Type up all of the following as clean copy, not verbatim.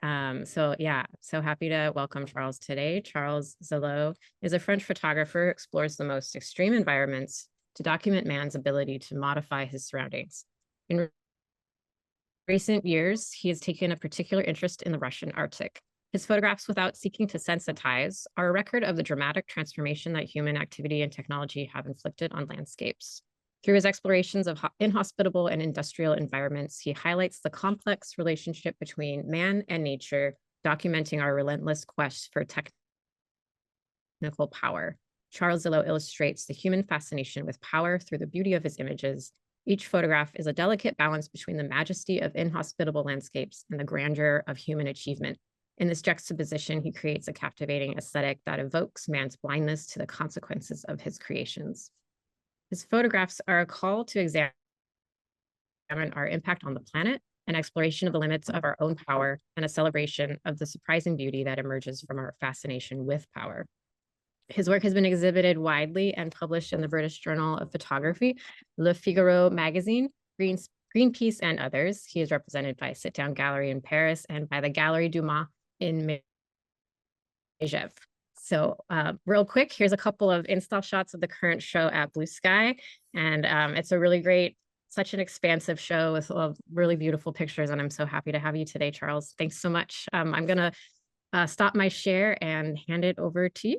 So yeah, so happy to welcome Charles today. Charles Xelot is a French photographer who explores the most extreme environments to document man's ability to modify his surroundings. In recent years, he has taken a particular interest in the Russian Arctic. His photographs, without seeking to sensitize, are a record of the dramatic transformation that human activity and technology have inflicted on landscapes. Through his explorations of inhospitable and industrial environments, he highlights the complex relationship between man and nature, documenting our relentless quest for technical power. Charles Xelot illustrates the human fascination with power through the beauty of his images. Each photograph is a delicate balance between the majesty of inhospitable landscapes and the grandeur of human achievement. In this juxtaposition, he creates a captivating aesthetic that evokes man's blindness to the consequences of his creations. His photographs are a call to examine our impact on the planet, an exploration of the limits of our own power, and a celebration of the surprising beauty that emerges from our fascination with power. His work has been exhibited widely and published in the British Journal of Photography, Le Figaro magazine, Greenpeace, and others. He is represented by Sit Down Gallery in Paris and by the Galerie du Mans in Megève. So real quick, here's a couple of install shots of the current show at Blue Sky. And it's a really great, such an expansive show with really beautiful pictures. And I'm so happy to have you today, Charles. Thanks so much. I'm gonna stop my share and hand it over to you.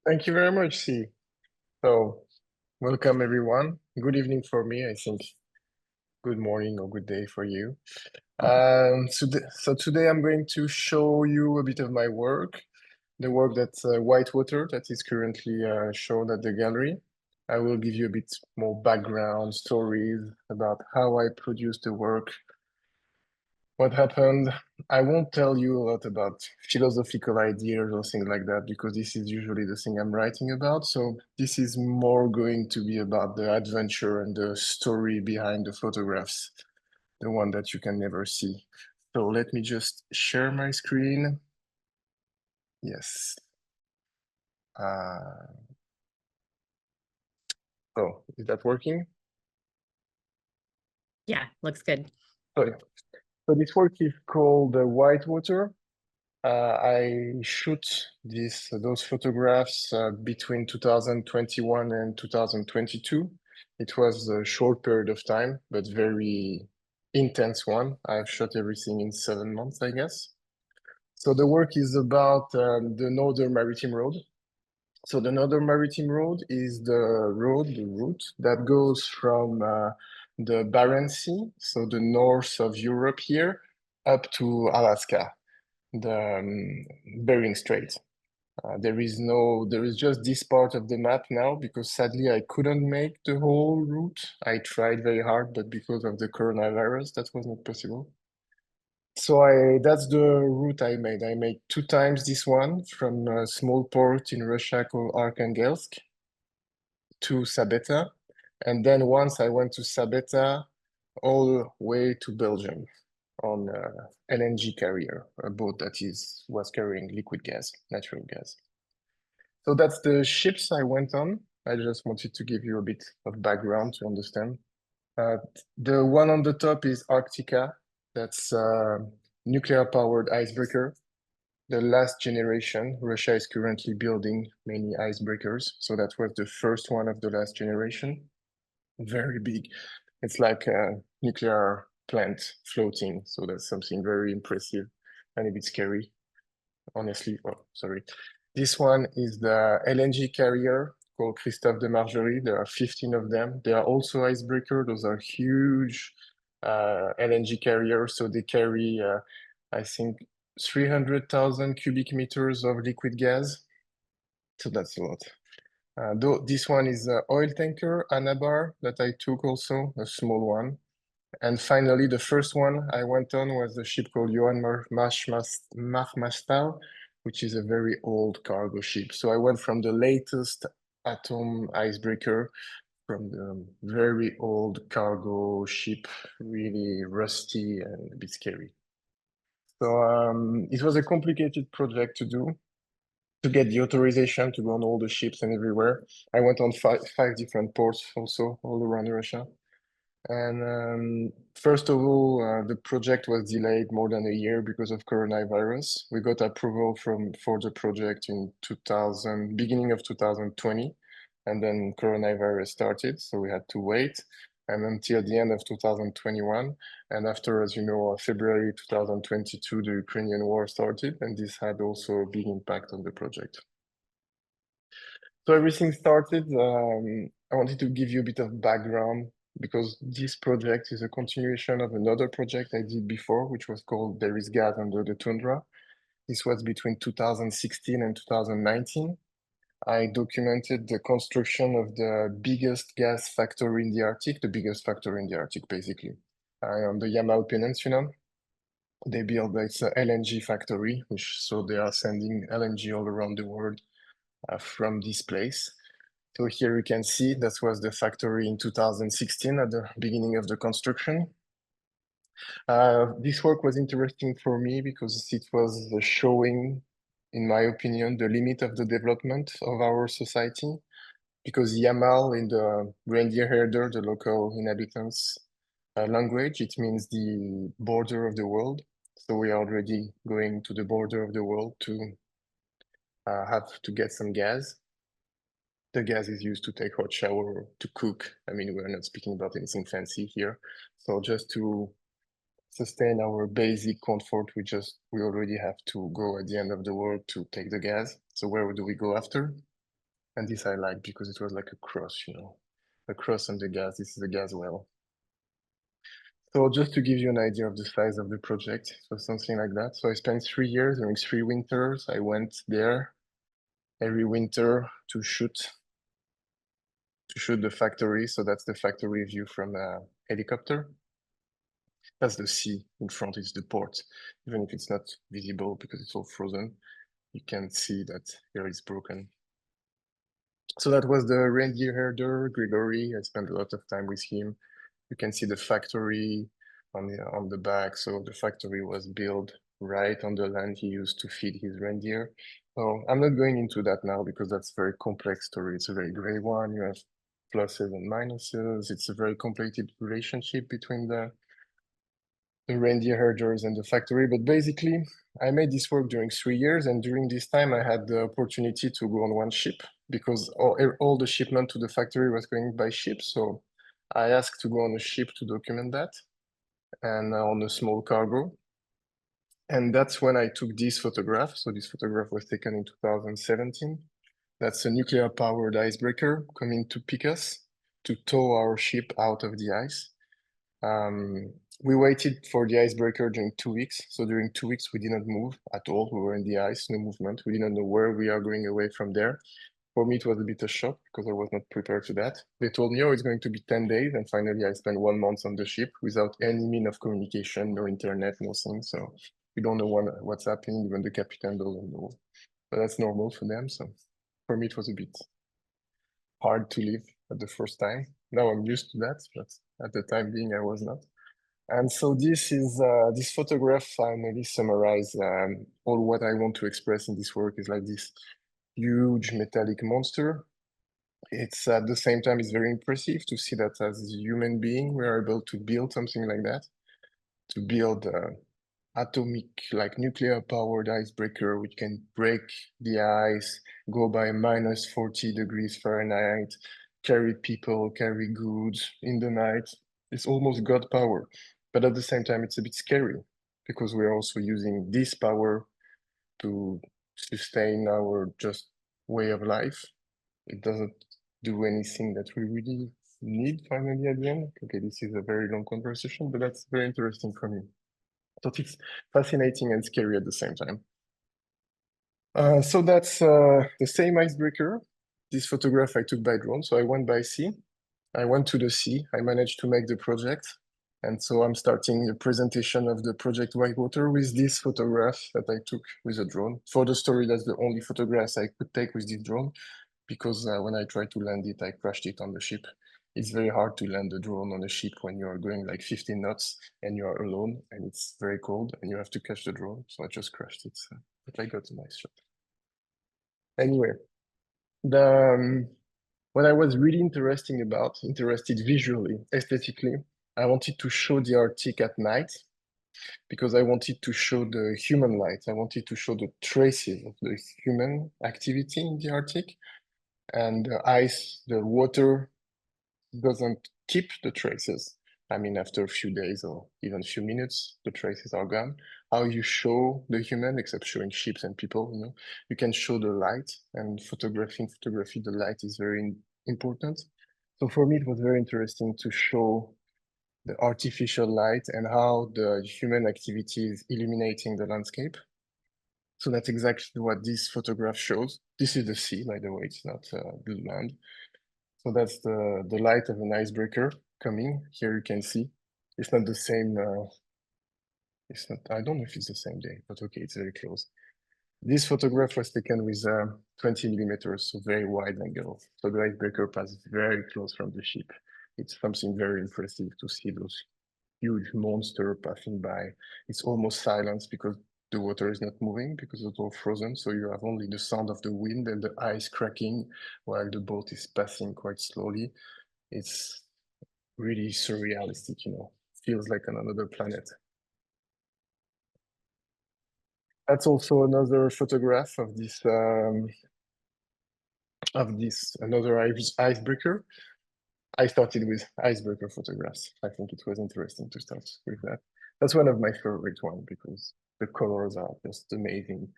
Thank you very much, C. So welcome everyone. Good evening for me, I think. Good morning or good day for you. So today I'm going to show you a bit of my work, the work that's Whitewater that is currently shown at the gallery. I will give you a bit more background stories about how I produced the work, what happened. I won't tell you a lot about philosophical ideas or things like that, because this is usually the thing I'm writing about. So this is more going to be about the adventure and the story behind the photographs, the one that you can never see. So let me just share my screen. Yes. Oh, is that working? Yeah, looks good. So this work is called Whitewater. I shoot those photographs between 2021 and 2022. It was a short period of time, but very intense one. I've shot everything in 7 months, I guess. So the work is about the Northern Maritime Road. So the Northern Maritime Road is the route that goes from the Barents Sea, so the north of Europe here, up to Alaska, the Bering Strait. There is just this part of the map now, because sadly I couldn't make the whole route. I tried very hard, but because of the coronavirus, that was not possible. So that's the route I made. I made 2 times this one from a small port in Russia called Arkhangelsk to Sabeta. And then once I went to Sabeta all the way to Belgium on LNG carrier, a boat that was carrying liquid gas, natural gas. So that's the ships I went on. I just wanted to give you a bit of background to understand. The one on the top is Arctica. That's nuclear-powered icebreaker. The last generation. Russia is currently building many icebreakers. So that was the first one of the last generation. Very big. It's like a nuclear plant floating. So that's something very impressive and a bit scary, honestly. Oh, sorry. This one is the LNG carrier called Christophe de Margerie. There are 15 of them. They are also icebreaker. Those are huge LNG carriers. So they carry, I think, 300,000 cubic meters of liquid gas. So that's a lot. This one is an oil tanker, Anabar, that I took also, a small one. And finally, the first one I went on was a ship called Johann Marmastal, which is a very old cargo ship. So I went from the latest atom icebreaker, from the very old cargo ship, really rusty and a bit scary. So it was a complicated project to do, to get the authorization to go on all the ships and everywhere. I went on five different ports also all around Russia. And first of all, the project was delayed more than a year because of coronavirus. We got approval for the project in beginning of 2020, and then coronavirus started, so we had to wait and until the end of 2021. And after, as you know, February 2022, the Ukrainian war started, and this had also a big impact on the project. So everything started, I wanted to give you a bit of background because this project is a continuation of another project I did before, which was called There is Gas Under the Tundra. This was between 2016 and 2019. I documented the construction of the biggest gas factory in the Arctic, the biggest factory in the Arctic, basically, on the Yamal Peninsula. They built this LNG factory, so they are sending LNG all around the world from this place. So here you can see that was the factory in 2016 at the beginning of the construction. This work was interesting for me because it was showing, in my opinion, the limit of the development of our society. Because Yamal in the reindeer herder, the local inhabitants' language, it means the border of the world. So we are already going to the border of the world to have to get some gas. The gas is used to take hot shower, to cook. I mean, we're not speaking about anything fancy here. So just to sustain our basic comfort, we already have to go at the end of the world to take the gas. So where do we go after? And this I like because it was like a cross, a cross on the gas. This is a gas well. So just to give you an idea of the size of the project, so something like that. So I spent 3 years, during 3 winters. I went there every winter to shoot the factory. So that's the factory view from a helicopter. That's the sea in front, it's the port. Even if it's not visible because it's all frozen, you can see that here it's broken. So that was the reindeer herder, Gregory. I spent a lot of time with him. You can see the factory on the back. So the factory was built right on the land he used to feed his reindeer. So I'm not going into that now because that's a very complex story. It's a very gray one. You have pluses and minuses. It's a very complicated relationship between the reindeer herders and the factory. But basically, I made this work during 3 years. And during this time, I had the opportunity to go on one ship because all the shipment to the factory was going by ship. So I asked to go on a ship to document that and on a small cargo. And that's when I took this photograph. So this photograph was taken in 2017. That's a nuclear powered icebreaker coming to pick us to tow our ship out of the ice. We waited for the icebreaker during 2 weeks. So during 2 weeks, we did not move at all. We were in the ice, no movement. We didn't know where we are going away from there. For me, it was a bit of a shock because I was not prepared to that. They told me, oh, it's going to be 10 days. And finally, I spent 1 month on the ship without any mean of communication, no internet, nothing. So you don't know what's happening. Even the captain doesn't know. But that's normal for them. So for me, it was a bit hard to live at the first time. Now I'm used to that, but at the time being, I was not. And so this photograph finally summarize all what I want to express in this work is like this huge metallic monster. It's at the same time, it's very impressive to see that as a human being, we are able to build something like that, to build atomic, like nuclear powered icebreaker, which can break the ice, go by minus 40 degrees Fahrenheit, carry people, carry goods in the night. It's almost God power. But at the same time, it's a bit scary because we're also using this power to sustain our just way of life. It doesn't do anything that we really need finally at the end. Okay, this is a very long conversation, but that's very interesting for me. So it's fascinating and scary at the same time. So that's the same icebreaker. This photograph I took by drone. So I went by sea. I went to the sea. I managed to make the project. And so I'm starting the presentation of the project Whitewater with this photograph that I took with a drone. For the story, that's the only photographs I could take with this drone because when I tried to land it, I crashed it on the ship. It's very hard to land a drone on a ship when you are going like 15 knots and you are alone and it's very cold and you have to catch the drone. So I just crashed it, but I got a nice shot. Anyway, what I was really interested visually, aesthetically, I wanted to show the Arctic at night because I wanted to show the human light. I wanted to show the traces of the human activity in the Arctic. And the ice, the water doesn't keep the traces. I mean, after a few days or even a few minutes, the traces are gone. How you show the human, except showing ships and people, you can show the light, and photography, the light is very important. So for me, it was very interesting to show the artificial light and how the human activity is illuminating the landscape. So that's exactly what this photograph shows. This is the sea, by the way, it's not the land. So that's the light of an icebreaker coming. Here you can see. It's not the same, it's not, I don't know if it's the same day, but okay, it's very close. This photograph was taken with 20 millimeters, so very wide angle. So the icebreaker passes very close from the ship. It's something very impressive to see those huge monster passing by. It's almost silence because the water is not moving because it's all frozen. So you have only the sound of the wind and the ice cracking while the boat is passing quite slowly. It's really surrealistic, feels like on another planet. That's also another photograph of this another icebreaker. I started with icebreaker photographs. I think it was interesting to start with that. That's one of my favorite ones because the colors are just amazing.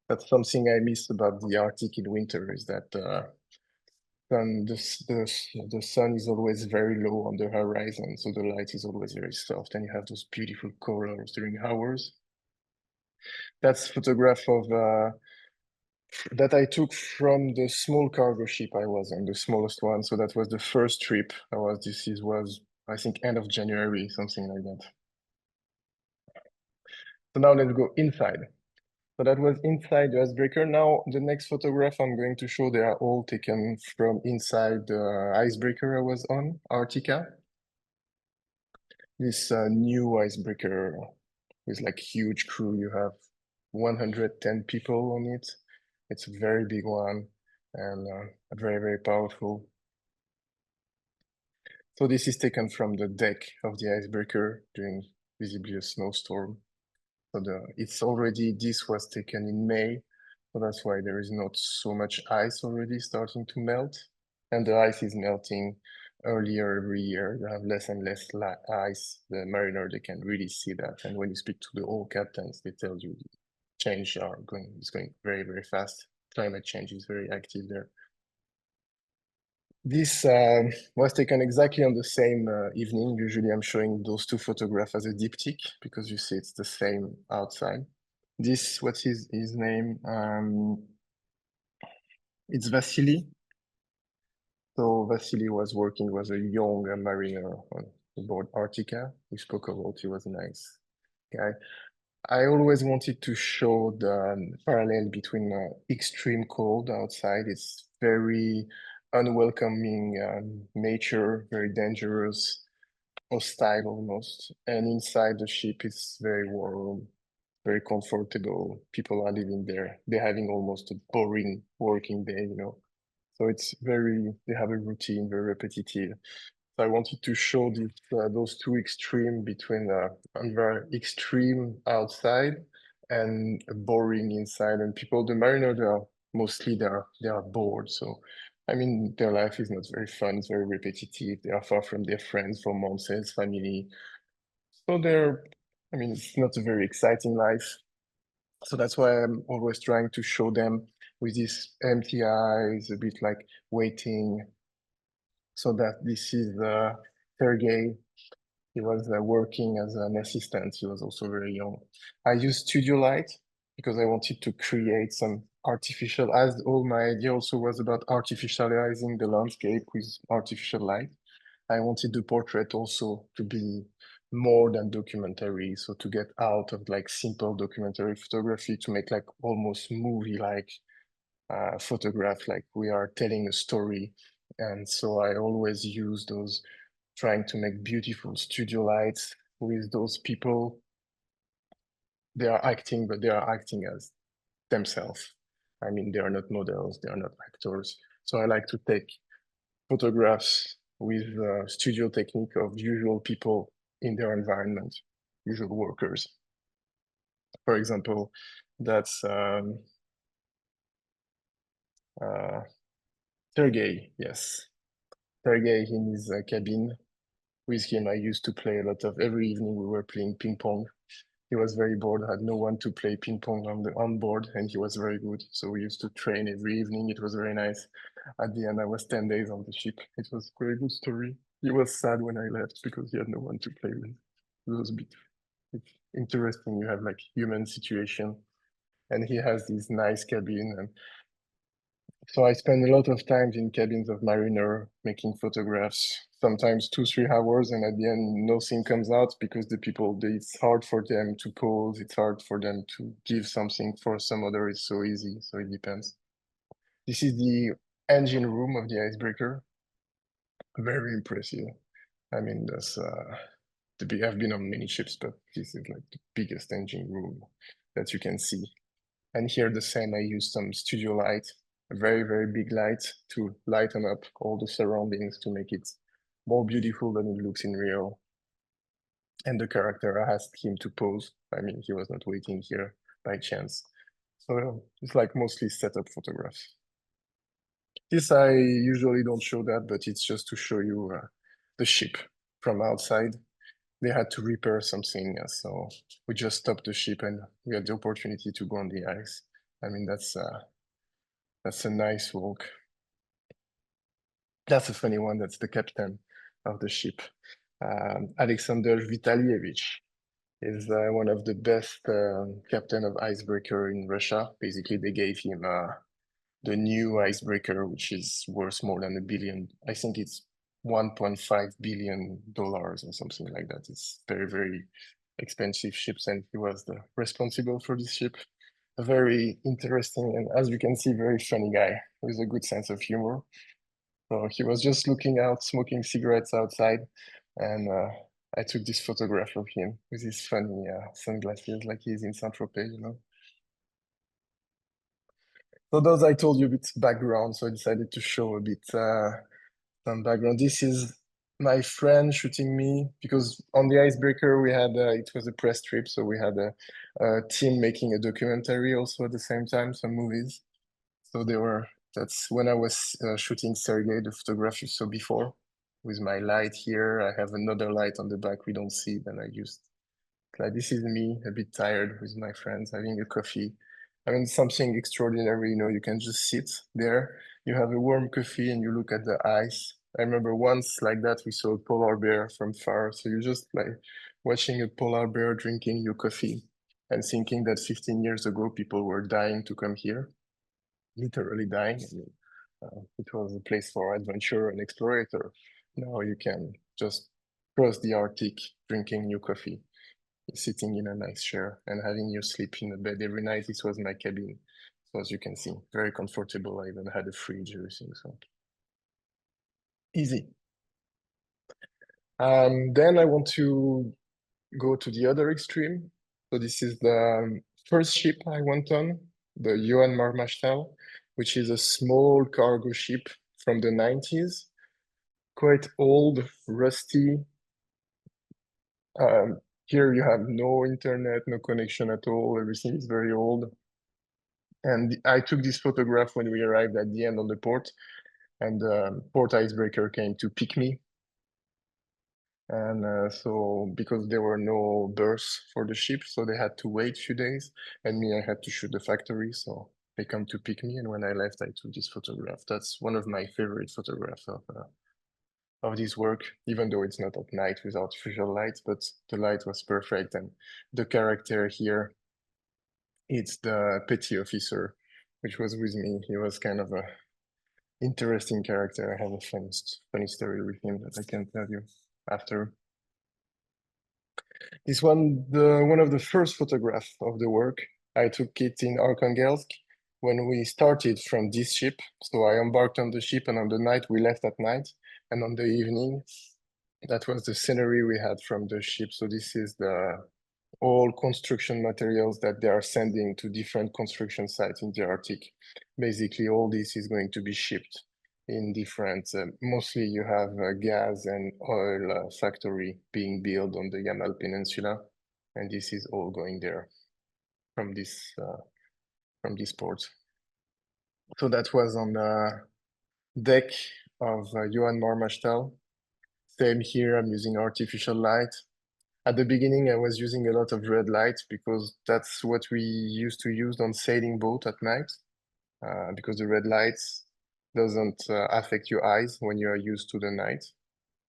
That's something I miss about the Arctic in winter is that the sun is always very low on the horizon, so the light is always very soft, and you have those beautiful colors during hours. That's photograph of that I took from the small cargo ship I was on, the smallest one. So that was the first trip I was. Was I think end of January, something like that. So now let's go inside. So that was inside the icebreaker. Now the next photograph I'm going to show, they are all taken from inside the icebreaker I was on, Arctica. This new icebreaker with like huge crew. You have 110 people on it. It's a very big one and very, very powerful. So this is taken from the deck of the icebreaker during visibly a snowstorm. So this was taken in May. So that's why there is not so much ice already starting to melt. And the ice is melting earlier every year. You have less and less ice. The mariner, they can really see that. And when you speak to the old captains, they tell you is going very, very fast. Climate change is very active there. This was taken exactly on the same evening. Usually I'm showing those two photographs as a diptych because you see it's the same outside. What's his name? It's Vasily. So Vasily was a young mariner on board Arctica. We spoke about, he was a nice guy. I always wanted to show the parallel between extreme cold outside. It's very unwelcoming nature, very dangerous, hostile almost. And inside the ship, it's very warm, very comfortable. People are living there. They're having almost a boring working day. So they have a routine, very repetitive. So I wanted to show those two extreme between very extreme outside and boring inside. And the mariner, they are bored. So I mean, their life is not very fun. It's very repetitive. They are far from their friends for months, family. So I mean, it's not a very exciting life. So that's why I'm always trying to show them with these empty eyes, a bit like waiting. So that this is Sergey. He was working as an assistant. He was also very young. I used studio light because I wanted to create some artificial, as all my idea also was about artificializing the landscape with artificial light. I wanted the portrait also to be more than documentary. So to get out of like simple documentary photography to make like almost movie-like photograph, like we are telling a story. And so I always use those, trying to make beautiful studio lights with those people. They are acting, but they are acting as themselves. I mean, they are not models, they are not actors. So I like to take photographs with studio technique of usual people in their environment, usual workers. For example, that's Sergey, yes. Sergey in his cabin. With him, I used to play a lot of, every evening we were playing ping pong. He was very bored, had no one to play ping pong on board, and he was very good. So we used to train every evening. It was very nice. At the end, I was 10 days on the ship. It was a very good story. He was sad when I left because he had no one to play with. It was a bit it's interesting. You have like human situation, and he has this nice cabin, and so I spend a lot of time in cabins of mariner making photographs, sometimes 2, 3 hours, and at the end nothing comes out because the people it's hard for them to pose, it's hard for them to give something. For some other it's so easy, so it depends. This is the engine room of the icebreaker. Very impressive. I mean, that's the big. I've been on many ships, but this is like the biggest engine room that you can see. And here the same, I use some studio light, a very, very big light to lighten up all the surroundings to make it more beautiful than it looks in real. And the character, I asked him to pose. I mean, he was not waiting here by chance. So it's like mostly setup photographs. This I usually don't show that, but it's just to show you the ship from outside. They had to repair something, so we just stopped the ship and we had the opportunity to go on the ice. I mean, that's a nice walk. That's a funny one. That's the captain of the ship. Alexander Vitalievich is one of the best captain of icebreaker in Russia. Basically, they gave him the new icebreaker, which is worth more than $1 billion. I think it's $1.5 billion or something like that. It's very, very expensive ships, and he was the responsible for this ship. A very interesting and, as you can see, very funny guy with a good sense of humor. So he was just looking out, smoking cigarettes outside, and I took this photograph of him with his funny sunglasses, like he's in Saint-Tropez, you know. So those I told you a bit background, so I decided to show a bit some background. This is my friend shooting me because on the icebreaker we had it was a press trip, so we had a team making a documentary also at the same time, some movies. So they were, that's when I was shooting Sergey, the photograph you saw before, with my light here. I have another light on the back we don't see, then I used, like, this is me, a bit tired with my friends, having a coffee. I mean, something extraordinary, you know, you can just sit there, you have a warm coffee and you look at the ice. I remember once like that, we saw a polar bear from far. So you're just like watching a polar bear drinking your coffee and thinking that 15 years ago, people were dying to come here, literally dying. It was a place for adventure and explorator. Now you can just cross the Arctic drinking your coffee, sitting in a nice chair and having your sleep in a bed every night. This was my cabin. So as you can see, very comfortable. I even had a fridge, everything. So easy. Then I want to go to the other extreme. So this is the first ship I went on, the Johann Marmachtal, which is a small cargo ship from the 90s, quite old, rusty. Here you have no internet, no connection at all. Everything is very old. And I took this photograph when we arrived at the end on the port, and the port icebreaker came to pick me. And so because there were no berths for the ship, so they had to wait a few days, and me, I had to shoot the factory. So they come to pick me, and when I left, I took this photograph. That's one of my favorite photographs of this work, even though it's not at night with artificial light, but the light was perfect. And the character here, it's the petty officer, which was with me. He was kind of a interesting character. I have a funny story with him that I can tell you after. This one of the first photographs of the work. I took it in Arkhangelsk when we started from this ship. So I embarked on the ship, and on the night we left at night, and on the evening, that was the scenery we had from the ship. So this is the all construction materials that they are sending to different construction sites in the Arctic. Basically, all this is going to be shipped in different, mostly you have a gas and oil factory being built on the Yamal Peninsula, and this is all going there from this port. So that was on the deck of Johan Marmachtal. Same here, I'm using artificial light. At the beginning, I was using a lot of red light because that's what we used to use on sailing boat at night, because the red lights doesn't affect your eyes when you are used to the night,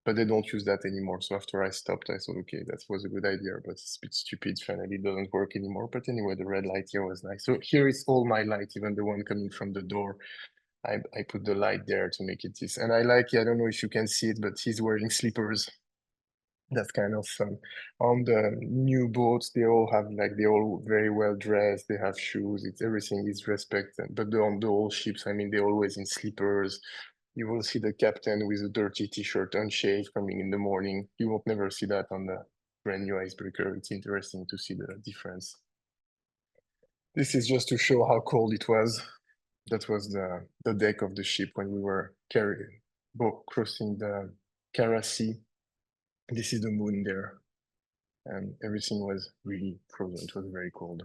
but they don't use that anymore. So after I stopped, I thought, okay, that was a good idea, but it's a bit stupid. Finally, it doesn't work anymore. But anyway, the red light here was nice. So here is all my light, even the one coming from the door. I put the light there to make it this. And I like, I don't know if you can see it, but he's wearing slippers. That's kind of fun. On the new boats, they all have like they're all very well dressed. They have shoes. It's everything is respected. But on the old ships, I mean, they're always in slippers. You will see the captain with a dirty t-shirt, unshaved, coming in the morning. You won't never see that on the brand new icebreaker. It's interesting to see the difference. This is just to show how cold it was. That was the deck of the ship when we were crossing the Kara Sea. This is the moon there, and everything was really frozen. It was very cold.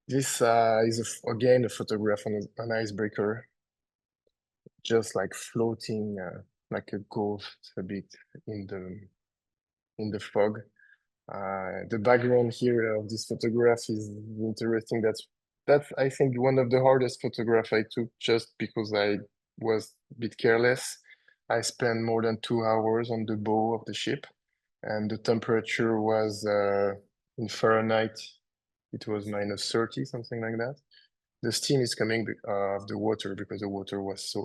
This is again a photograph on an icebreaker, just like floating like a ghost a bit in the fog. The background here of this photograph is interesting. That's I think one of the hardest photograph I took just because I was a bit careless. I spent more than 2 hours on the bow of the ship, and the temperature was in Fahrenheit, it was -30, something like that. The steam is coming of the water because the water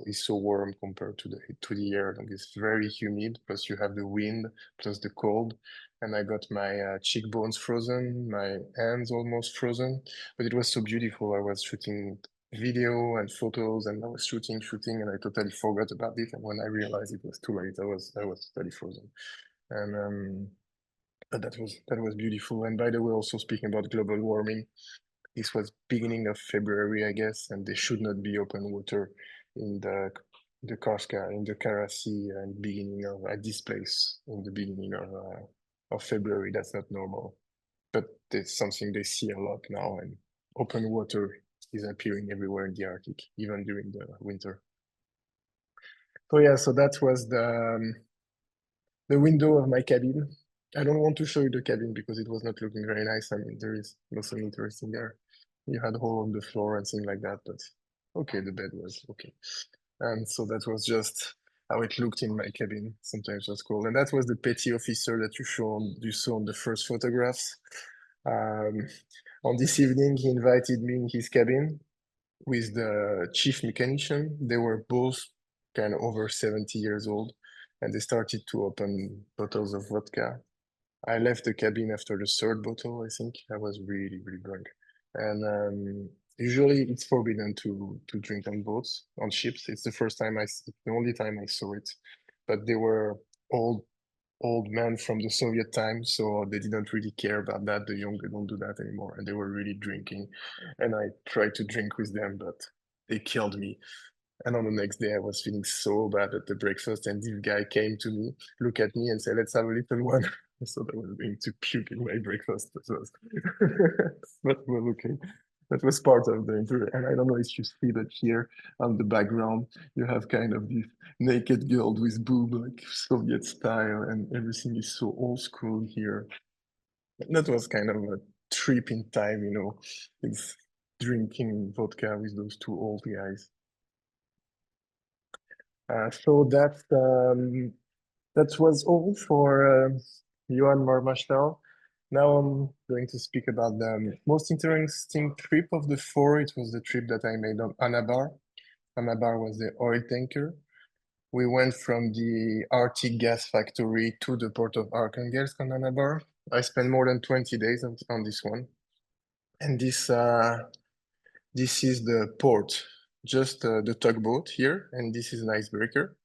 is so warm compared to the air, and it's very humid. Plus you have the wind, plus the cold, and I got my cheekbones frozen, my hands almost frozen. But it was so beautiful. I was shooting video and photos, and I was shooting, and I totally forgot about it. And when I realized it was too late, I was totally frozen. And but that was beautiful. And by the way, also speaking about global warming, this was beginning of February, I guess, and there should not be open water in the Karska, in the Kara Sea, and beginning of at this place in the beginning of February. That's not normal, but it's something they see a lot now, and open water is appearing everywhere in the Arctic, even during the winter. So yeah, so that was the window of my cabin. I don't want to show you the cabin because it was not looking very nice. I mean, there is nothing interesting there. You had a hole on the floor and things like that, but okay, the bed was okay. And so that was just how it looked in my cabin. Sometimes it was cool. And that was the petty officer that you saw on the first photographs. On this evening, he invited me in his cabin with the chief mechanician. They were both kind of over 70 years old, and they started to open bottles of vodka. I left the cabin after the third bottle, I think. I was really, really drunk. And usually it's forbidden to drink on boats, on ships. It's the only time I saw it. But they were old men from the Soviet times, so they didn't really care about that. The young, they don't do that anymore, and they were really drinking. And I tried to drink with them, but they killed me. And on the next day, I was feeling so bad at the breakfast, and this guy came to me, look at me, and said, "Let's have a little one." I thought I was going to puke in my breakfast. That was, but well, okay. That was part of the interview. And I don't know if you see that here on the background, you have kind of this naked girl with boob, like Soviet style, and everything is so old school here. That was kind of a trip in time, it's drinking vodka with those two old guys. So that was all for Johan Marmachtal. Now I'm going to speak about the most interesting trip of the four. It was the trip that I made on Anabar. Anabar was the oil tanker. We went from the Arctic gas factory to the port of Arkhangelsk on Anabar. I spent more than 20 days on this one. And this is the port, just the tugboat here, and this is an icebreaker.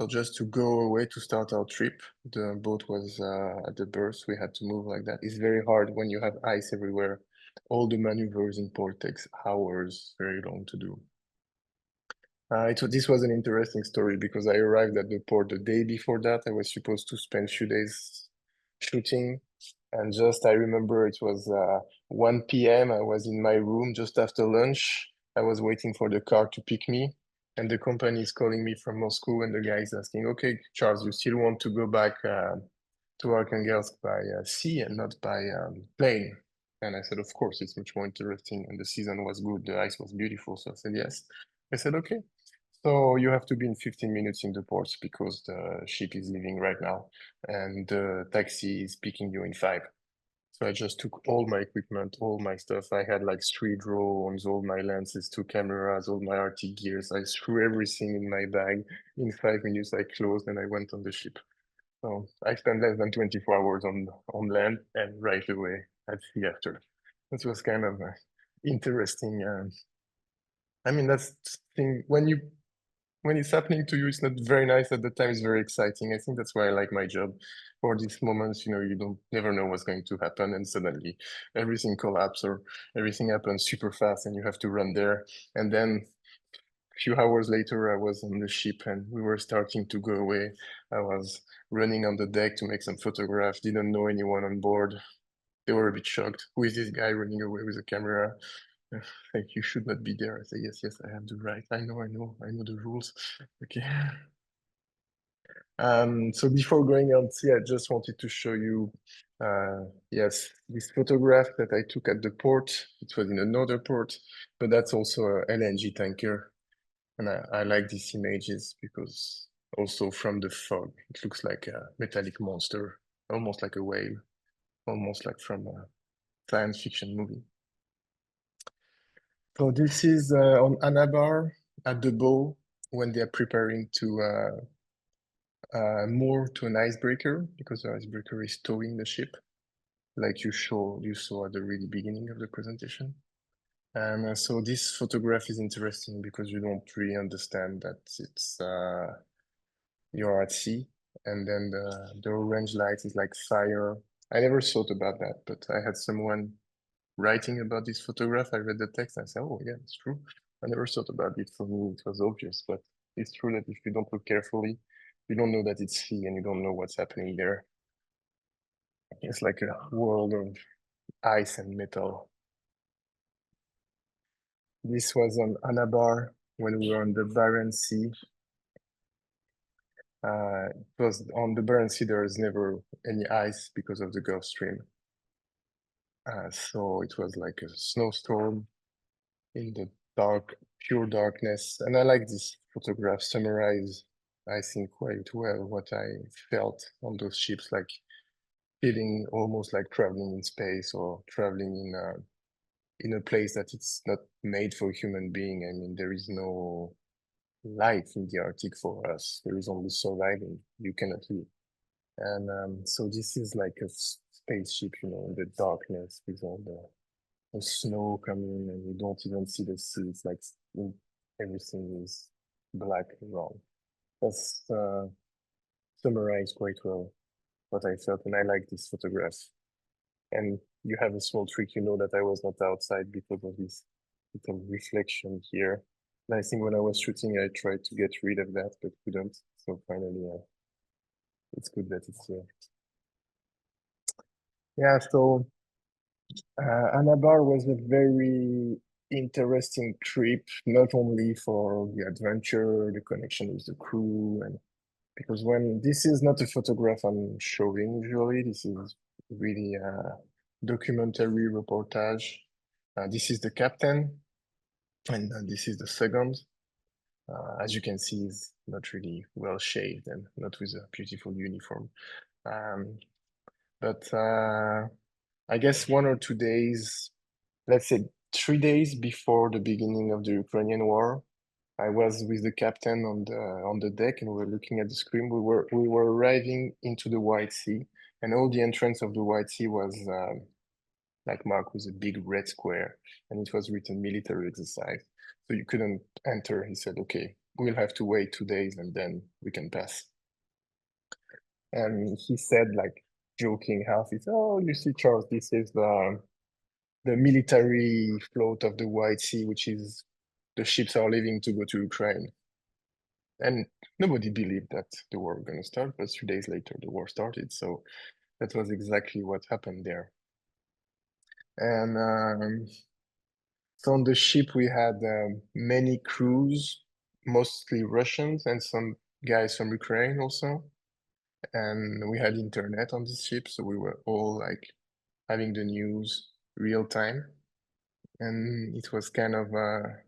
So just to go away to start our trip, the boat was at the berth. We had to move like that. It's very hard when you have ice everywhere. All the maneuvers in port takes hours, very long to do. This was an interesting story because I arrived at the port the day before that. I was supposed to spend 2 days shooting, and just I remember it was 1 p.m. I was in my room just after lunch. I was waiting for the car to pick me, and the company is calling me from Moscow, and the guy is asking, "Okay, Charles, you still want to go back to Arkhangelsk by sea and not by plane?" And I said, "Of course, it's much more interesting, and the season was good, the ice was beautiful." So I said, "Yes." I said, "Okay." So you have to be in 15 minutes in the port because the ship is leaving right now and the taxi is picking you in 5. So I just took all my equipment, all my stuff. I had like 3 drones, all my lenses, 2 cameras, all my RT gears. I threw everything in my bag. In 5 minutes, I closed and I went on the ship. So I spent less than 24 hours on land and right away at sea after. This was kind of interesting. I mean, that's the thing when it's happening to you, it's not very nice at the time. It's very exciting. I think that's why I like my job. For these moments, you don't never know what's going to happen, and suddenly everything collapses or everything happens super fast, and you have to run there. And then a few hours later, I was on the ship, and we were starting to go away. I was running on the deck to make some photographs. Didn't know anyone on board. They were a bit shocked. Who is this guy running away with a camera? Like, you should not be there. I say, yes, yes, I have the right. I know the rules. Okay. So before going on sea, I just wanted to show you, yes, this photograph that I took at the port. It was in another port, but that's also a LNG tanker. And I like these images because also from the fog, it looks like a metallic monster, almost like a whale, almost like from a science fiction movie. So this is on Anabar at the bow when they're preparing to moor to an icebreaker because the icebreaker is towing the ship, like you saw at the really beginning of the presentation. And so this photograph is interesting because you don't really understand that it's you're at sea, and then the orange light is like fire. I never thought about that, but I had someone writing about this photograph. I read the text and I said, "Oh yeah, it's true." I never thought about it. For me, it was obvious, but it's true that if you don't look carefully, you don't know that it's sea and you don't know what's happening there. It's like a world of ice and metal. This was on Anabar when we were on the Barents Sea. It was on the Barents Sea, there is never any ice because of the Gulf Stream. So it was like a snowstorm in the dark, pure darkness. And I like this photograph summarize, I think, quite well what I felt on those ships, like feeling almost like traveling in space or traveling in a place that it's not made for human being. I mean, there is no life in the Arctic for us. There is only surviving. You cannot live. And so this is like a spaceship, in the darkness with all the snow coming and you don't even see the sea. It's like everything is black and wrong. That's summarized quite well what I felt, and I like this photograph. And you have a small trick, that I was not outside because of this little reflection here. And I think when I was shooting, I tried to get rid of that, but couldn't. So finally, it's good that it's here. Yeah, so Anabar was a very interesting trip, not only for the adventure, the connection with the crew, and because when this is not a photograph I'm showing usually, this is really a documentary reportage. This is the captain, and this is the second. As you can see, he's not really well shaved and not with a beautiful uniform. Um, but I guess 1 or 2 days, let's say 3 days before the beginning of the Ukrainian war, I was with the captain on the deck and we were looking at the screen. We were arriving into the White Sea, and all the entrance of the White Sea was like marked with a big red square, and it was written military exercise. So you couldn't enter. He said, "Okay, we'll have to wait 2 days and then we can pass." And he said, like joking half, he said, "Oh, you see, Charles, this is the military float of the White Sea, which is the ships are leaving to go to Ukraine. And nobody believed that the war was going to start, but 3 days later, the war started. So that was exactly what happened there. And so on the ship, we had many crews, mostly Russians and some guys from Ukraine also. And we had internet on this ship, so we were all like having the news real time. And it was kind of a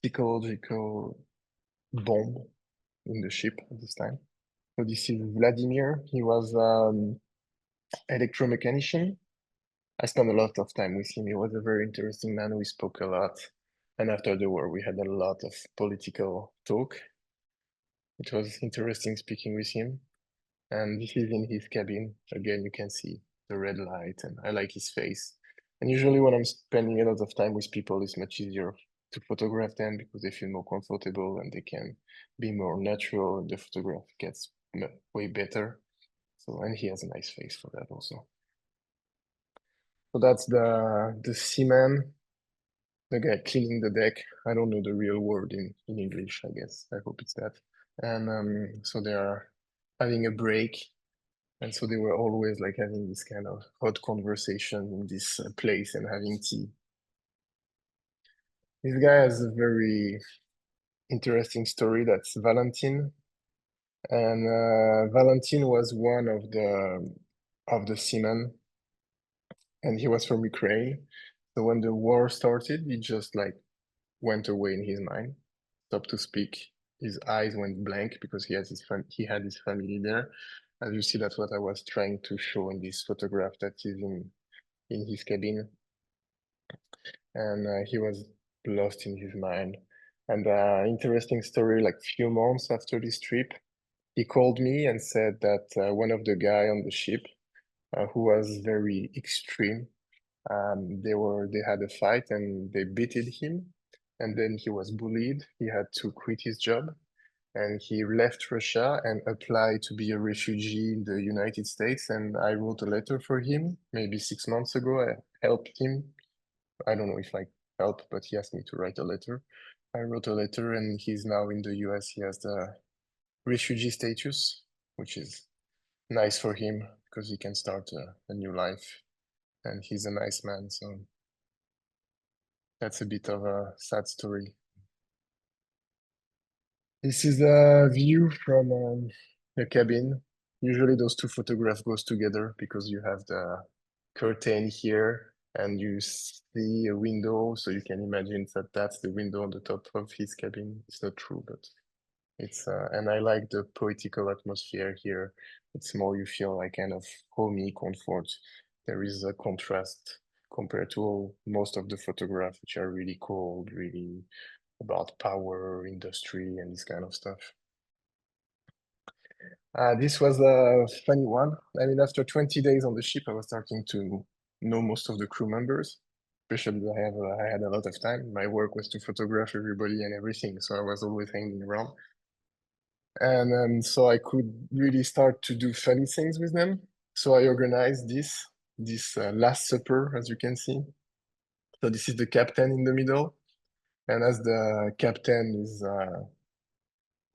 psychological bomb in the ship at this time. So this is Vladimir. He was electromechanician. I spent a lot of time with him. He was a very interesting man. We spoke a lot. And after the war, we had a lot of political talk. It was interesting speaking with him. And this is in his cabin. Again, you can see the red light, and I like his face. And usually when I'm spending a lot of time with people, it's much easier to photograph them because they feel more comfortable and they can be more natural. The photograph gets way better. So, and he has a nice face for that also. So that's the seaman, the guy cleaning the deck. I don't know the real word in English, I guess. I hope it's that. And so they are having a break. And so they were always like having this kind of hot conversation in this place and having tea. This guy has a very interesting story. That's Valentin. And Valentin was one of the seamen, and he was from Ukraine. So when the war started, he just like went away in his mind, stopped to speak. His eyes went blank because he had his family there. As you see, that's what I was trying to show in this photograph that is in his cabin. And he was lost in his mind. And interesting story, like few months after this trip, he called me and said that one of the guy on the ship, who was very extreme, they had a fight and they beated him, and then he was bullied. He had to quit his job, and he left Russia and applied to be a refugee in the United States. And I wrote a letter for him maybe 6 months ago. I helped him. I don't know if I helped, but he asked me to write a letter. I wrote a letter, and he's now in the US. He has the refugee status, which is nice for him because he can start a new life. And he's a nice man, so that's a bit of a sad story. This is a view from the cabin. Usually those two photographs goes together because you have the curtain here and you see a window, so you can imagine that that's the window on the top of his cabin. It's not true, but it's and I like the poetical atmosphere here. It's more you feel like kind of homey comfort. There is a contrast compared to most of the photographs, which are really cold, really about power, industry, and this kind of stuff. This was a funny one. I mean, after 20 days on the ship, I was starting to know most of the crew members, especially I had a lot of time. My work was to photograph everybody and everything, so I was always hanging around. And so I could really start to do funny things with them. So I organized this Last Supper, as you can see. So this is the captain in the middle. And as the captain is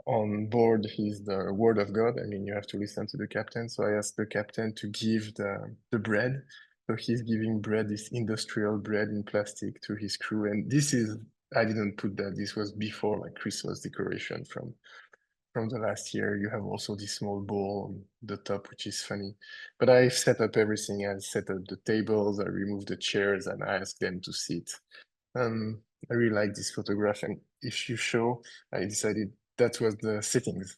on board, he's the word of God. I mean, you have to listen to the captain. So I asked the captain to give the bread. So he's giving bread, this industrial bread in plastic to his crew. And this is, I didn't put that. This was before like Christmas decoration from the last year. You have also this small bowl on the top, which is funny. But I set up everything. I set up the tables, I removed the chairs, and I asked them to sit. I really like this photograph, and if you show, I decided that was the settings.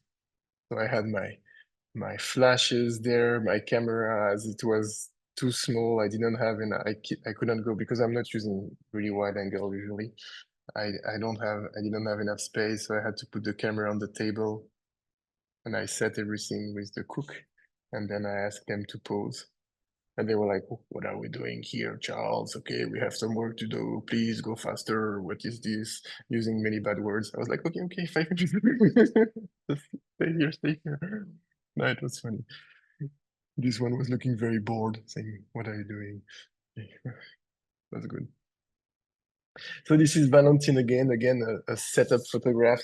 So I had my flashes there, my cameras. It was too small. I didn't have an I couldn't go because I'm not using really wide angle usually. I didn't have enough space, so I had to put the camera on the table, and I set everything with the cook, and then I asked them to pose. And they were like, "What are we doing here, Charles? Okay, we have some work to do. Please go faster. What is this?" Using many bad words. I was like, "Okay, okay, 500. Just stay here." No, it was funny. This one was looking very bored, saying, "What are you doing?" That's good. So this is Valentin again, a setup photograph.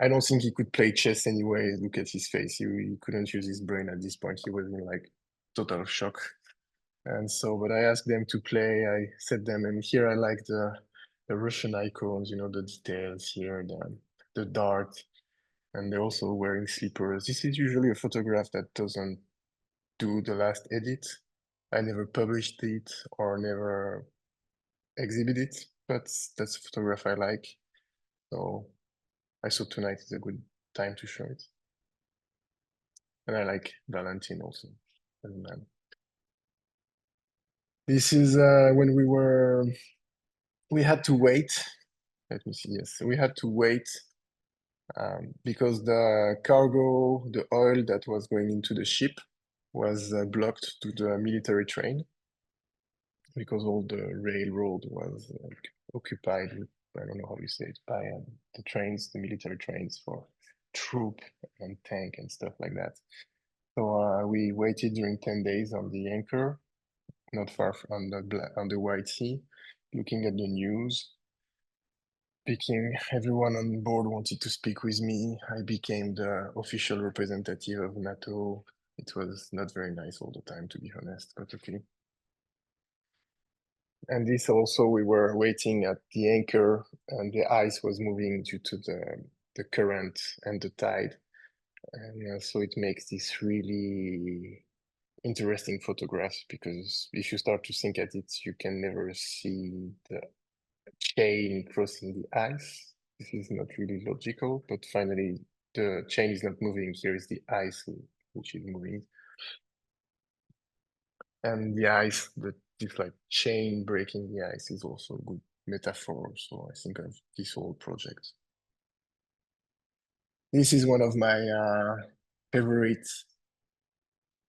I don't think he could play chess anyway. Look at his face. He couldn't use his brain at this point. He was in like total shock. And so, but I asked them to play. I said them, and here I like the Russian icons, the details here, the dart, and they're also wearing slippers. This is usually a photograph that doesn't do the last edit. I never published it or never exhibit it, but that's a photograph I like. So I thought tonight is a good time to show it. And I like Valentin also as a man. This is when we had to wait. Let me see. Yes, we had to wait because the cargo, the oil that was going into the ship was blocked to the military train because all the railroad was occupied with, I don't know how you say it, by the trains, the military trains for troop and tank and stuff like that. So we waited during 10 days on the anchor, not far from on the White Sea, looking at the news. Speaking, everyone on board wanted to speak with me. I became the official representative of NATO. It was not very nice all the time, to be honest, but okay. And this also, we were waiting at the anchor, and the ice was moving due to the current and the tide. And so it makes this really interesting photographs because if you start to think at it, you can never see the chain crossing the ice. This is not really logical, but finally the chain is not moving. Here is the ice which is moving. And the ice, this like chain breaking the ice is also a good metaphor. So I think of this whole project. This is one of my favorite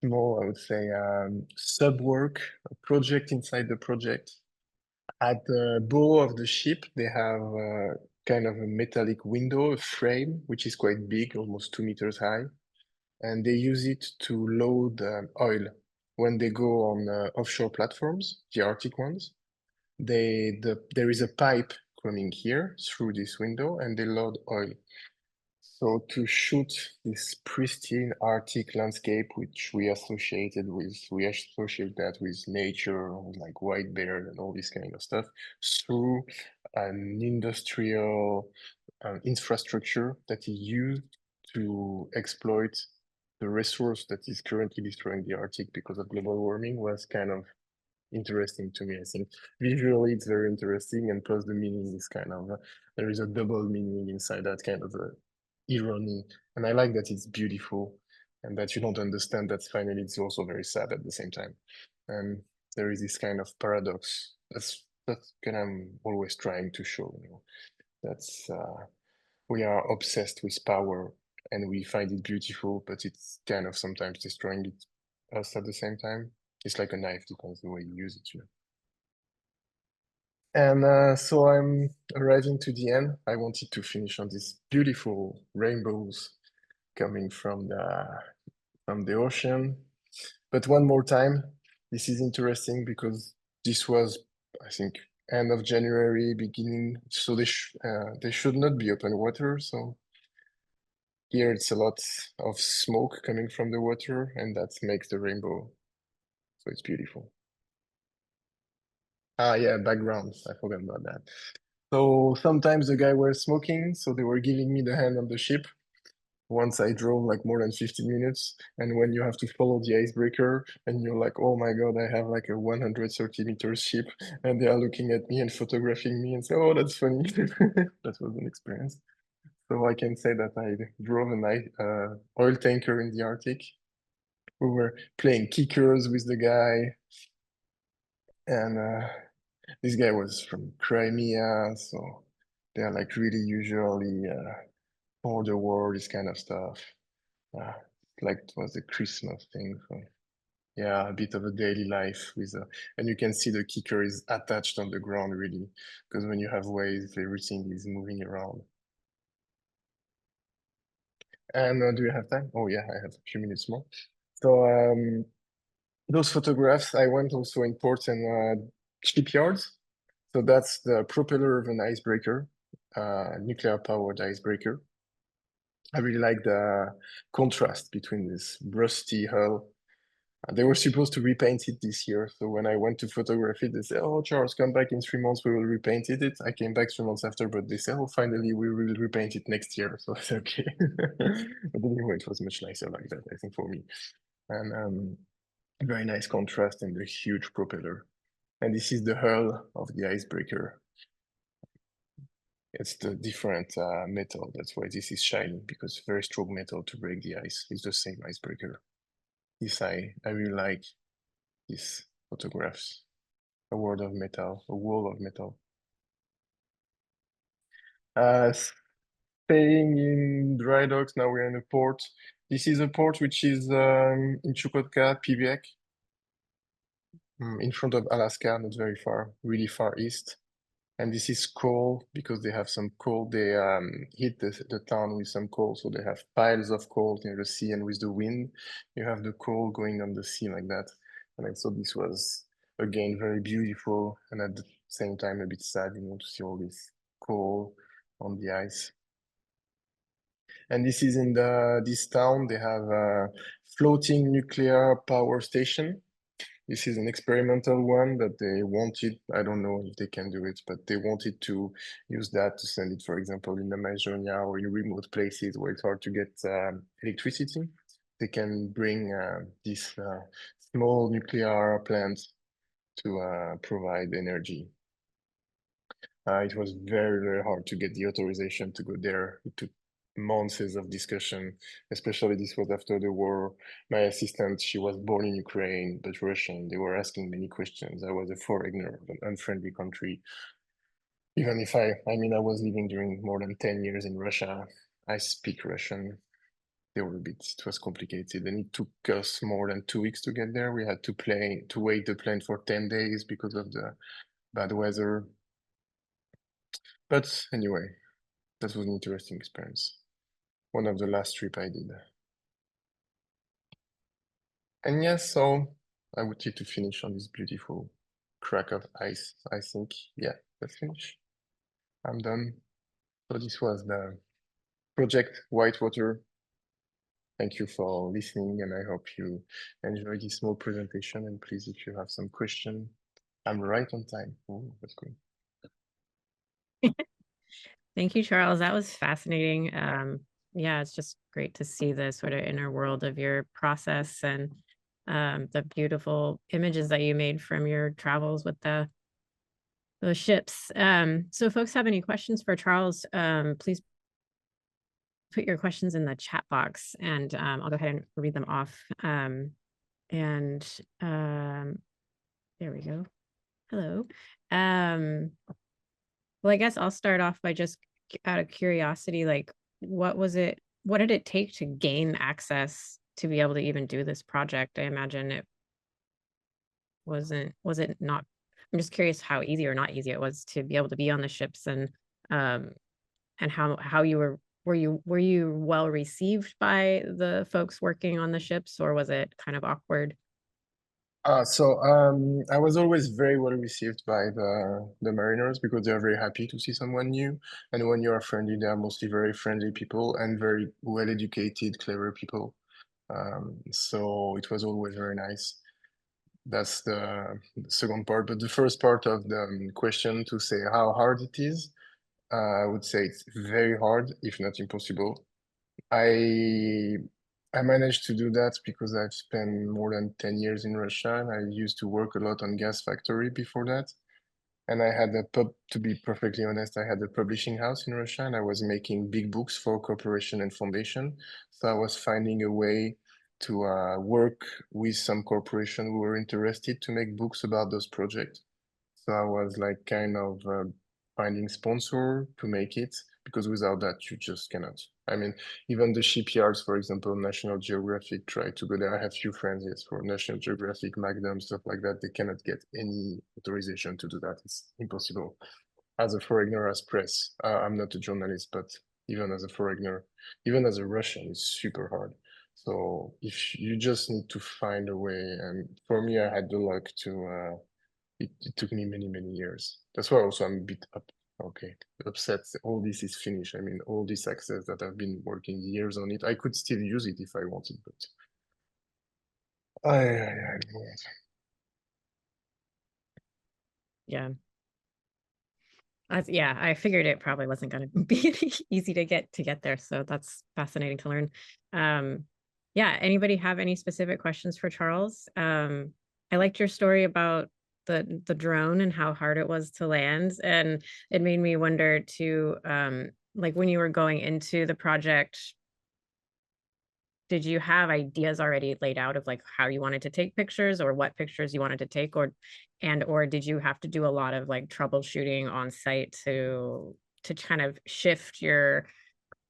small, I would say, sub work, a project inside the project. At the bow of the ship, they have kind of a metallic window, a frame, which is quite big, almost 2 meters high. And they use it to load oil when they go on offshore platforms, the Arctic ones. There is a pipe coming here through this window and they load oil. So to shoot this pristine Arctic landscape, which we associate that with nature, like white bear and all this kind of stuff, through an industrial infrastructure that is used to exploit the resource that is currently destroying the Arctic because of global warming was kind of interesting to me. I think visually it's very interesting, and plus the meaning is kind of there is a double meaning inside that kind of irony, and I like that it's beautiful and that you don't understand that finally it's also very sad at the same time. And there is this kind of paradox that's kind of I'm always trying to show. That's we are obsessed with power and we find it beautiful, but it's kind of sometimes destroying us at the same time. It's like a knife, depends the way you use it. And so I'm arriving to the end. I wanted to finish on these beautiful rainbows coming from the ocean. But one more time, this is interesting because this was, I think, end of January, beginning. So they should not be open water. So here it's a lot of smoke coming from the water, and that makes the rainbow. So it's beautiful. Ah, yeah, background. I forgot about that. So sometimes the guy was smoking, so they were giving me the hand on the ship. Once I drove like more than 50 minutes, and when you have to follow the icebreaker, and you're like, oh my God, I have like a 130-meter ship, and they are looking at me and photographing me and say, oh, that's funny. That was an experience. So I can say that I drove an oil tanker in the Arctic. We were playing kickers with the guy, and this guy was from Crimea, so they're like really usually border war, this kind of stuff. Uh, like it was a Christmas thing. So yeah, a bit of a daily life with and you can see the kicker is attached on the ground really, because when you have waves, everything is moving around. And do you have time? Oh yeah, I have a few minutes more. So those photographs, I went also in ports and shipyards. So that's the propeller of an icebreaker, nuclear-powered icebreaker. I really like the contrast between this rusty hull. They were supposed to repaint it this year. So when I went to photograph it, they said, "Oh, Charles, come back in 3 months. We will repaint it." I came back 3 months after, but they said, "Oh, finally, we will repaint it next year." So I said, "Okay." But anyway, it was much nicer like that, I think, for me. And very nice contrast and the huge propeller. And this is the hull of the icebreaker. It's the different metal. That's why this is shiny, because very strong metal to break the ice. It's the same icebreaker. This I really like these photographs. A world of metal, a wall of metal. Staying in dry docks, now we're in a port. This is a port which is in Chukotka, Pibiak, in front of Alaska, not very far, really far east. And this is coal because they have some coal. They hit the town with some coal. So they have piles of coal near the sea, and with the wind, you have the coal going on the sea like that. And I thought this was, again, very beautiful and at the same time a bit sad, to see all this coal on the ice. And this is in this town. They have a floating nuclear power station. This is an experimental one that they wanted. I don't know if they can do it, but they wanted to use that to send it, for example, in Amazonia or in remote places where it's hard to get electricity. They can bring this small nuclear plant to provide energy. It was very, very hard to get the authorization to go there. It took months of discussion, especially this was after the war. My assistant, she was born in Ukraine, but Russian. They were asking many questions. I was a foreigner of an unfriendly country. Even if I mean, I was living during more than 10 years in Russia. I speak Russian. They were a bit, it was complicated. And it took us more than 2 weeks to get there. We had to wait the plane for 10 days because of the bad weather. But anyway, that was an interesting experience. One of the last trip I did. And yes, so I would like to finish on this beautiful crack of ice. I think, yeah, let's finish. I'm done. So this was the project Whitewater. Thank you for listening, and I hope you enjoyed this small presentation. And please, if you have some question, I'm right on time. Oh, that's good. Thank you, Charles. That was fascinating. Yeah, it's just great to see the sort of inner world of your process and the beautiful images that you made from your travels with those ships. So if folks have any questions for Charles, please put your questions in the chat box and I'll go ahead and read them off. And there we go. Hello. Well, I guess I'll start off by just out of curiosity, like, what did it take to gain access to be able to even do this project? I imagine it was it not, I'm just curious how easy or not easy it was to be able to be on the ships um, and how you were you well received by the folks working on the ships, or was it kind of awkward? I was always very well received by the mariners because they are very happy to see someone new. And when you are friendly, they are mostly very friendly people and very well educated, clever people. So it was always very nice. That's the second part. But the first part of the question to say how hard it is, I would say it's very hard, if not impossible. I I managed to do that because I've spent more than 10 years in Russia and I used to work a lot on gas factory before that. And I had to be perfectly honest, I had a publishing house in Russia and I was making big books for corporation and foundation. So I was finding a way to work with some corporation who were interested to make books about those projects. So I was like kind of finding sponsor to make it because without that you just cannot. I mean, even the shipyards, for example, National Geographic tried to go there. I have few friends, yes, for National Geographic, Magnum, stuff like that. They cannot get any authorization to do that. It's impossible. As a foreigner, as press, I'm not a journalist, but even as a foreigner, even as a Russian, it's super hard. So if you just need to find a way, and for me, I had the luck it took me many, many years. That's why also I'm a bit upset. All this is finished. I mean, all this access that I've been working years on it, I could still use it if I wanted, but I Yeah. Yeah, I figured it probably wasn't going to be easy to get there. So that's fascinating to learn. Yeah, anybody have any specific questions for Charles? I liked your story about the drone and how hard it was to land, and it made me wonder too, like when you were going into the project, did you have ideas already laid out of like how you wanted to take pictures or what pictures you wanted to take, or did you have to do a lot of like troubleshooting on site to kind of shift your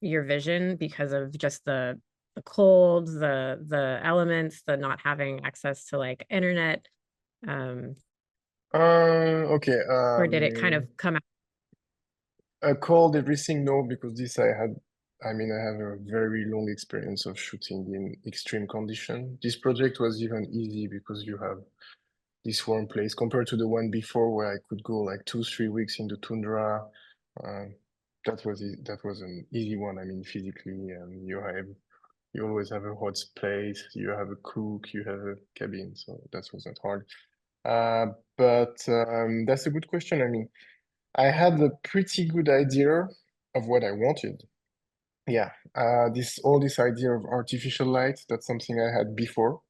vision because of just the cold, the elements, the not having access to like internet, um okay. or did it kind of come out? I called everything no, because this I mean, I have a very long experience of shooting in extreme condition. This project was even easy because you have this warm place compared to the one before where I could go like 2, 3 weeks in the tundra. Uh, that was an easy one. I mean, physically, you always have a hot place, you have a cook, you have a cabin, so that wasn't hard. But that's a good question. I mean, I had a pretty good idea of what I wanted. Yeah, all this idea of artificial light, that's something I had before.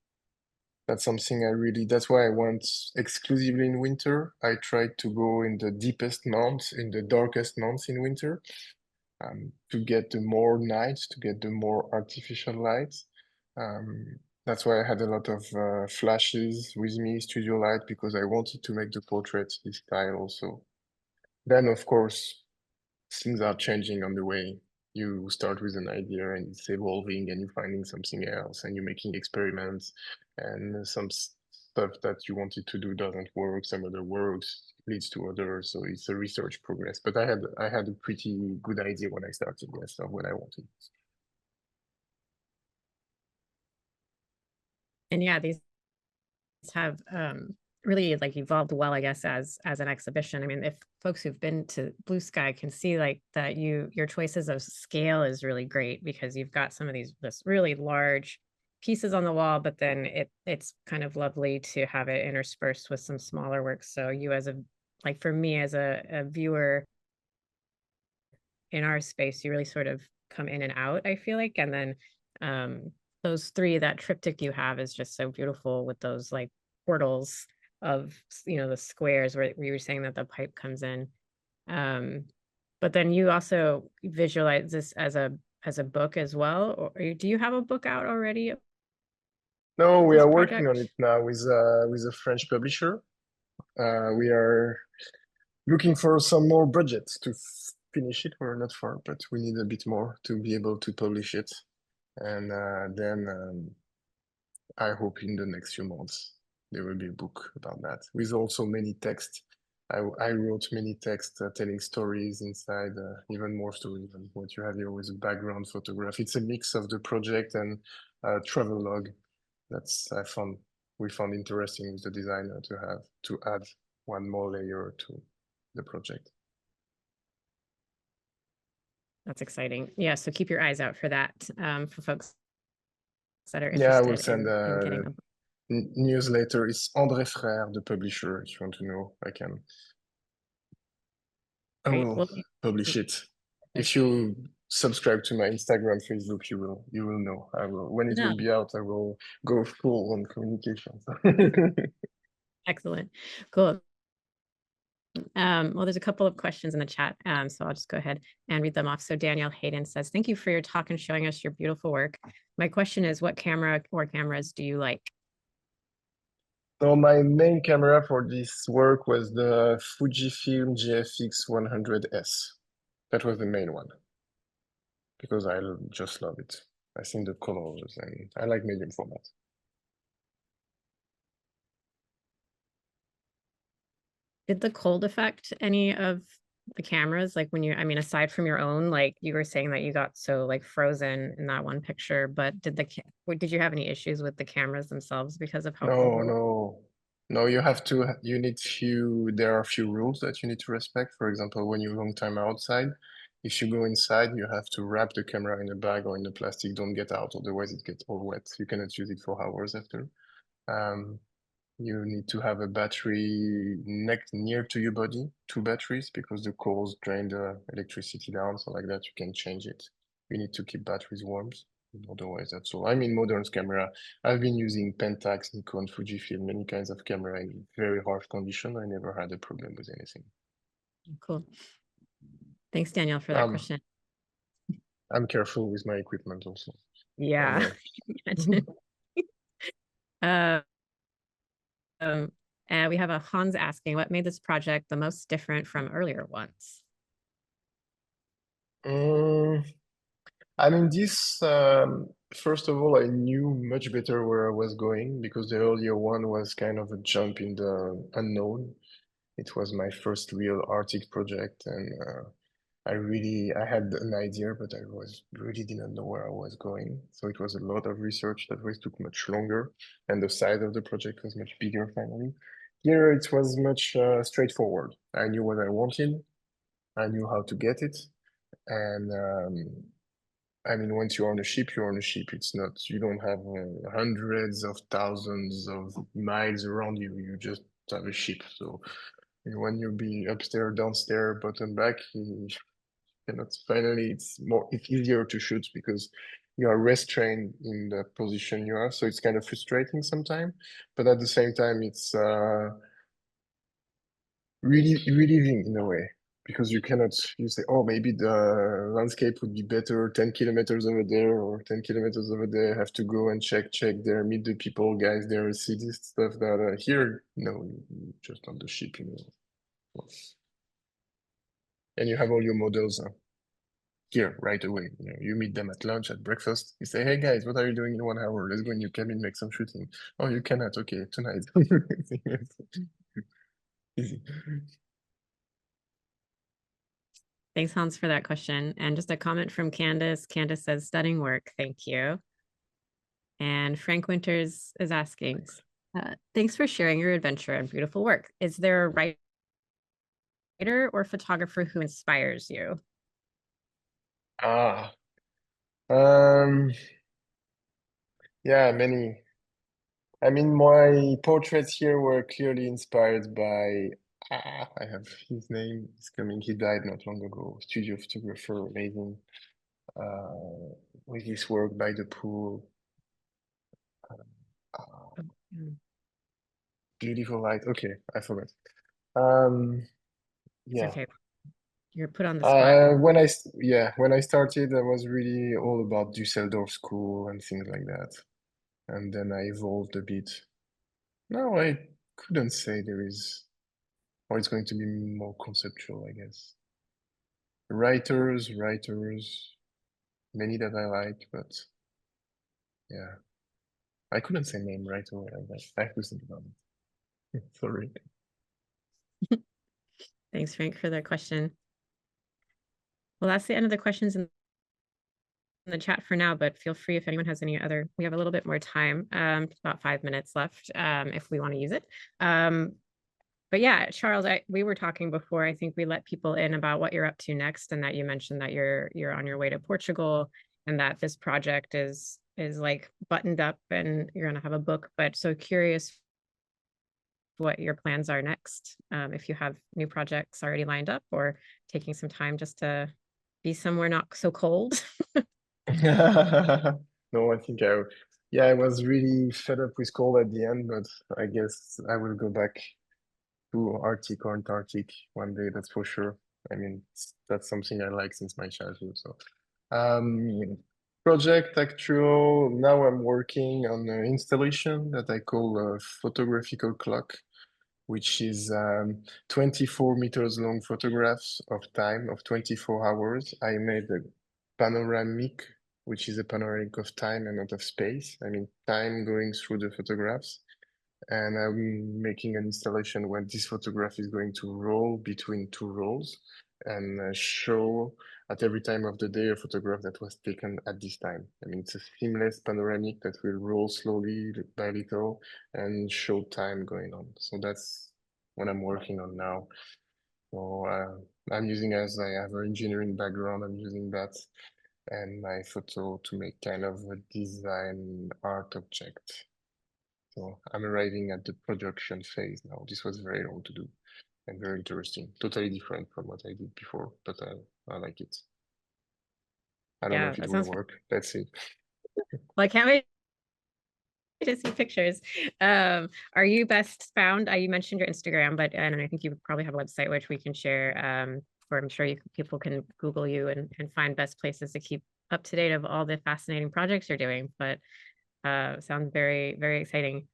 That's something that's why I went exclusively in winter. I tried to go in the deepest months, in the darkest months in winter, to get the more nights, to get the more artificial lights. That's why I had a lot of flashes with me, studio light, because I wanted to make the portraits this style also. Then, of course, things are changing on the way. You start with an idea and it's evolving and you're finding something else and you're making experiments and stuff that you wanted to do doesn't work, some other works, leads to others. So it's a research progress. But I had a pretty good idea when I started, yes, of what I wanted. And yeah, these have really like evolved well, I guess, as an exhibition. I mean, if folks who've been to Blue Sky can see like that, your choices of scale is really great because you've got some of this really large pieces on the wall, but then it's kind of lovely to have it interspersed with some smaller works. So you as a like for me as a viewer in our space, you really sort of come in and out, I feel like. And then those three, that triptych you have is just so beautiful with those like portals of the squares where you were saying that the pipe comes in. Um, but then you also visualize this as a book as well, or do you have a book out already of No, we this are working on project? it now with a French publisher. We are looking for some more budget to finish it. We're not far, but we need a bit more to be able to publish it. And then I hope in the next few months there will be a book about that with also many texts. I wrote many texts telling stories inside, even more stories than what you have here with a background photograph. It's a mix of the project and travel log. That's we found interesting with the designer to have to add one more layer to the project. That's exciting. Yeah, so keep your eyes out for that, for folks that are Yeah, I will interested send in a getting a. newsletter. It's André Frère, the publisher. If you want to know, I Great. will Well, publish it. If you subscribe to my Instagram, Facebook, you will know. I will when it will no, be out, I will go full on communication. excellent. Cool. Well, there's a couple of questions in the chat, so I'll just go ahead and read them off. So Danielle Hayden says, thank you for your talk and showing us your beautiful work. My question is, what camera or cameras do you like? So my main camera for this work was the Fujifilm GFX 100S. That was the main one because just love it. I think the colors and I like medium format. Did the cold affect any of the cameras? Like when I mean, aside from your own, like you were saying that you got so like frozen in that one picture, but did you have any issues with the cameras themselves because of how cold No, it was? no. No, you have to, there are a few rules that you need to respect. For example, when you're long time outside, if you go inside, you have to wrap the camera in a bag or in the plastic. Don't get out, otherwise it gets all wet. You cannot use it for hours after. Um, you need to have a battery near to your body, two batteries, because the coals drain the electricity down. So like that, you can change it. You need to keep batteries warm. Otherwise, that's all. I mean, modern camera. I've been using Pentax, Nikon, Fujifilm, many kinds of camera in very harsh condition. I never had a problem with anything. Cool. Thanks, Danielle, for that question. I'm careful with my equipment also. Yeah. uh, and we have a Hans asking, what made this project the most different from earlier ones? I mean, first of all, I knew much better where I was going because the earlier one was kind of a jump in the unknown. It was my first real Arctic project, and I had an idea, but I really didn't know where I was going. So it was a lot of research that took much longer, and the size of the project was much bigger finally. Here it was much straightforward. I knew what I wanted, I knew how to get it, and I mean, once you're on a ship, you're on a ship. It's not, you don't have hundreds of thousands of miles around you. You just have a ship. So when you be upstairs, downstairs, bottom back, you cannot, finally, it's easier to shoot because you are restrained in the position you are. So it's kind of frustrating sometimes, but at the same time, it's really relieving in a way because you say, oh, maybe the landscape would be better 10 kilometers over there or 10 kilometers over there. Have to go and check there, meet the people, guys there, see this stuff that here, no, just on the ship, and you have all your models here right away. You meet them at lunch, at breakfast. You say, hey guys, what are you doing in 1 hour? Let's go in your cabin, make some shooting. Oh, you cannot. Okay, tonight. Easy. Thanks, Hans, for that question. And just a comment from Candace. Candace says, stunning work. Thank you. And Frank Winters is asking, thanks for sharing your adventure and beautiful work. Is there a writer or photographer who inspires you? Ah, um, yeah, many. I mean, my portraits here were clearly inspired by, I have his name, is coming, he died not long ago, studio photographer, amazing, with his work by the pool. Uh, Beautiful light. Okay, I forgot. It's Yeah. okay. You're put on the spot. When I started, I was really all about Düsseldorf school and things like that. And then I evolved a bit. No, I couldn't say there is, or it's going to be more conceptual, I guess. Writers, many that I like, but yeah, I couldn't say name right away, I guess. I have to think about it. Sorry. Thanks, Frank, for the question. Well, that's the end of the questions in the chat for now, but feel free if anyone has any other. We have a little bit more time, about 5 minutes left, if we want to use it. But yeah, Charles, we were talking before. I think we let people in about what you're up to next, and that you mentioned that you're on your way to Portugal, and that this project is like buttoned up, and you're gonna have a book. But so curious what your plans are next, if you have new projects already lined up, or taking some time just to be somewhere not so cold. No, I was really fed up with cold at the end, but I guess I will go back to Arctic or Antarctic one day, that's for sure. I mean, that's something I like since my childhood. So, project actual, now I'm working on an installation that I call a photographical clock, which is 24 meters long photographs of time of 24 hours. I made a panoramic, which is a panoramic of time and not of space. I mean, time going through the photographs. And I'm making an installation when this photograph is going to roll between two rolls and show at every time of the day a photograph that was taken at this time. I mean, it's a seamless panoramic that will roll slowly by little and show time going on. So that's what I'm working on now. So I'm using, as I have an engineering background, I'm using that and my photo to make kind of a design art object. So I'm arriving at the production phase now. This was very long to do and very interesting. Totally different from what I did before, but I like it. I don't know Yeah, if it that will sounds. work. Let's see. Well, I can't wait to see pictures. Are you best found? You mentioned your Instagram, but and I think you probably have a website which we can share. Where I'm sure people can Google you and find best places to keep up to date of all the fascinating projects you're doing. But sounds very, very exciting.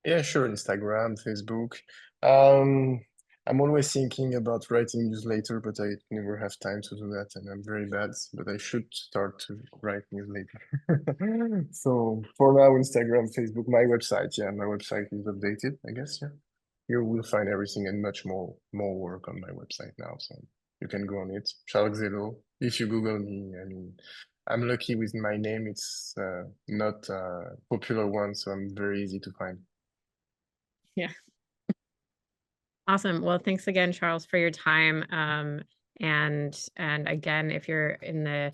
Yeah, sure. Instagram, Facebook. Um, I'm always thinking about writing newsletter, but I never have time to do that, and I'm very bad. But I should start to write newsletter. So for now, Instagram, Facebook, my website. Yeah, my website is updated, I guess. Yeah, you will find everything and much more work on my website now. So you can go on it. Charles Xelot. If you Google me, I mean, I'm lucky with my name. It's not a popular one, so I'm very easy to find. Yeah. Awesome. Well, thanks again, Charles, for your time. And again, if you're in the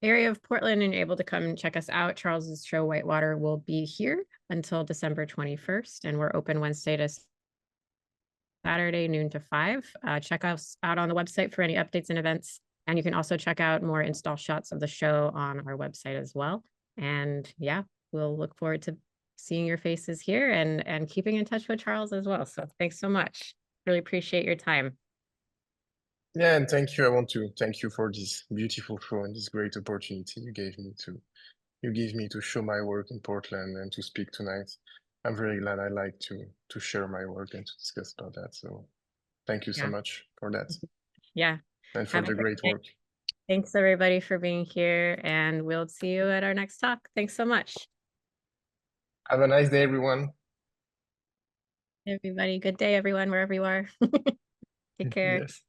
area of Portland and you're able to come and check us out, Charles's show Whitewater will be here until December 21st, and we're open Wednesday to Saturday, noon to 5. Check us out on the website for any updates and events. And you can also check out more install shots of the show on our website as well. And yeah, we'll look forward to seeing your faces here and keeping in touch with Charles as well. So thanks so much. Really appreciate your time. Yeah, and thank you. I want to thank you for this beautiful show and this great opportunity you gave me to show my work in Portland and to speak tonight. I'm very glad I like to share my work and to discuss about that. So thank you so Yeah. much for that Yeah. and for Have a the great great day. work. Thanks everybody for being here, and we'll see you at our next talk. Thanks so much. Have a nice day, everyone. Everybody, good day, everyone, wherever you are. Take care. Yes.